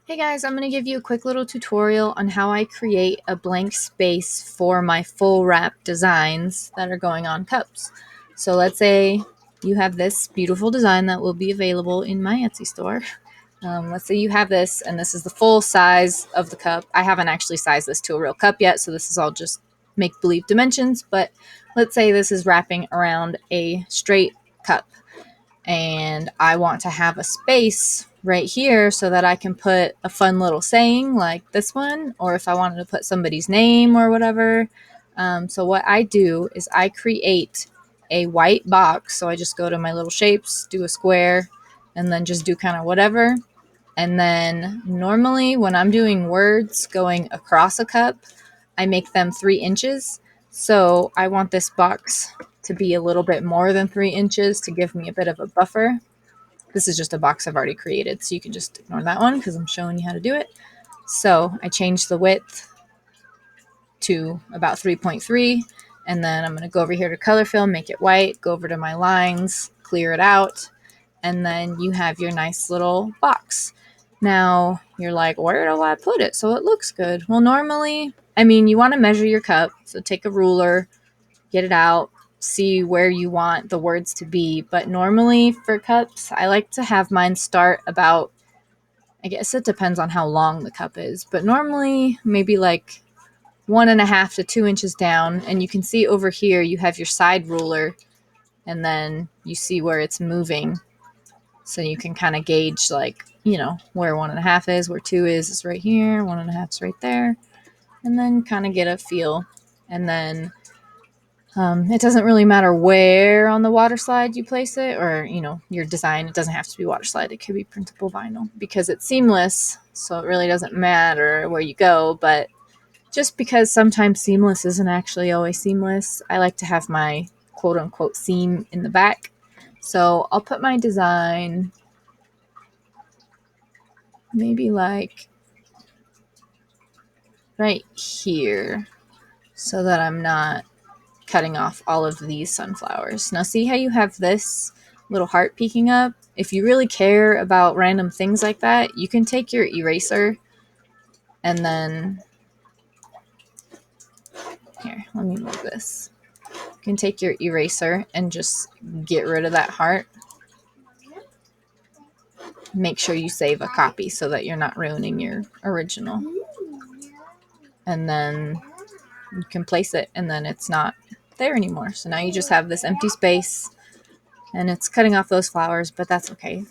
Hey guys, I'm going to give you a quick little tutorial on how I create a blank space for my full wrap designs that are going on cups. So let's say you have this beautiful design that will be available in my Etsy store. Let's say you have this and this is the full size of the cup. I haven't actually sized this to a real cup yet, so this is all just make-believe dimensions, but let's say this is wrapping around a straight cup and I want to have a space right here so that I can put a fun little saying like this one, or if I wanted to put somebody's name or whatever. So what I do is I create a white box. So I just go to my little shapes, do a square, and then just do kind of whatever. And then normally when I'm doing words going across a cup, I make them 3 inches. So I want this box to be a little bit more than 3 inches to give me a bit of a buffer. This is just a box I've already created, so you can just ignore that one because I'm showing you how to do it. So I changed the width to about 3.3, and then I'm going to go over here to color fill, make it white, go over to my lines, clear it out, and then you have your nice little box. Now you're like, where do I put it so it looks good? Well, normally, you want to measure your cup, so take a ruler, get it out, see where you want the words to be. But normally for cups, I like to have mine start about, I guess it depends on how long the cup is, but normally maybe like 1.5 to 2 inches down. And you can see over here, you have your side ruler, and then you see where it's moving. So you can kind of gauge, like, where 1.5 is, where 2 is right here, 1.5 is right there, and then kind of get a feel. And then it doesn't really matter where on the water slide you place it, or your design. It doesn't have to be water slide. It could be printable vinyl because it's seamless, so it really doesn't matter where you go. But just because sometimes seamless isn't actually always seamless, I like to have my quote unquote seam in the back. So I'll put my design maybe like right here so that I'm not cutting off all of these sunflowers. Now see how you have this little heart peeking up? If you really care about random things like that, you can take your eraser and then, here, let me move this. You can take your eraser and just get rid of that heart. Make sure you save a copy so that you're not ruining your original. And then you can place it and then it's not there anymore. So now you just have this empty space and it's cutting off those flowers, but that's okay.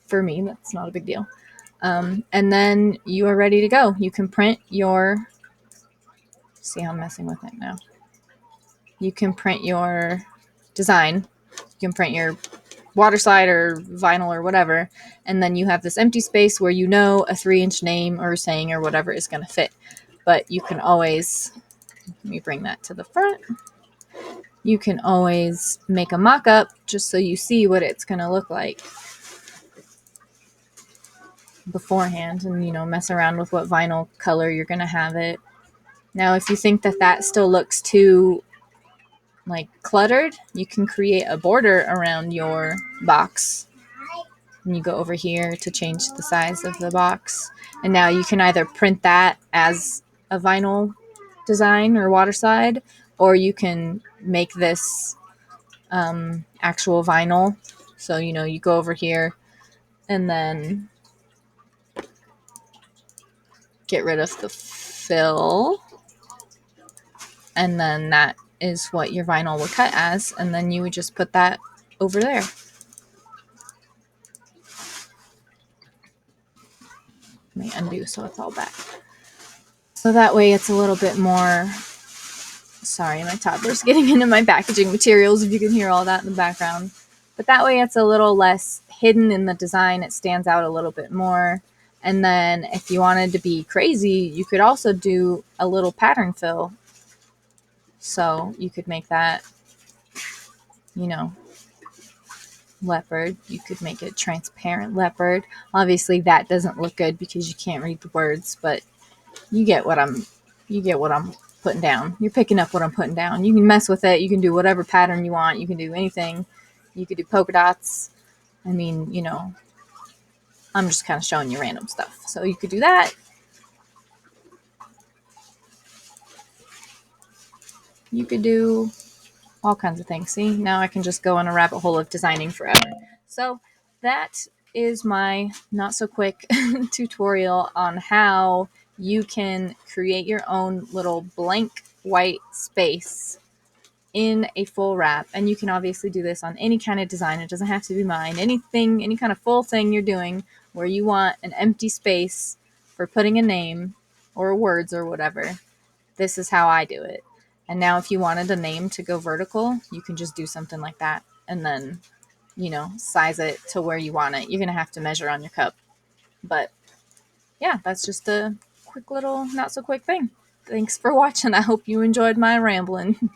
For me, that's not a big deal. And then you are ready to go. You can print your, see how I'm messing with it now. You can print your design. You can print your water slide or vinyl or whatever. And then you have this empty space where a 3-inch name or saying or whatever is going to fit. But you can always, let me bring that to the front. You can always make a mock-up just so you see what it's going to look like beforehand, and mess around with what vinyl color you're going to have it. Now if you think that that still looks too like cluttered, you can create a border around your box, and you go over here to change the size of the box, and now you can either print that as a vinyl design or water slide, or you can make this actual vinyl. So you go over here and then get rid of the fill, and then that is what your vinyl would cut as, and then you would just put that over there. Let me undo so it's all back. So that way it's a little bit more, sorry, my toddler's getting into my packaging materials if you can hear all that in the background. But that way it's a little less hidden in the design. It stands out a little bit more. And then if you wanted to be crazy, you could also do a little pattern fill. So you could make that, leopard. You could make it transparent leopard. Obviously that doesn't look good because you can't read the words, but you get what I'm putting down. You're picking up what I'm putting down. You can mess with it. You can do whatever pattern you want. You can do anything. You could do polka dots. I'm just kind of showing you random stuff. So you could do that. You could do all kinds of things. See, now I can just go on a rabbit hole of designing forever. So that is my not so quick tutorial on how you can create your own little blank white space in a full wrap. And you can obviously do this on any kind of design. It doesn't have to be mine. Anything, any kind of full thing you're doing where you want an empty space for putting a name or words or whatever. This is how I do it. And now if you wanted a name to go vertical, you can just do something like that and then, size it to where you want it. You're going to have to measure on your cup. But yeah, that's just a quick little not so quick thing. Thanks for watching. I hope you enjoyed my rambling.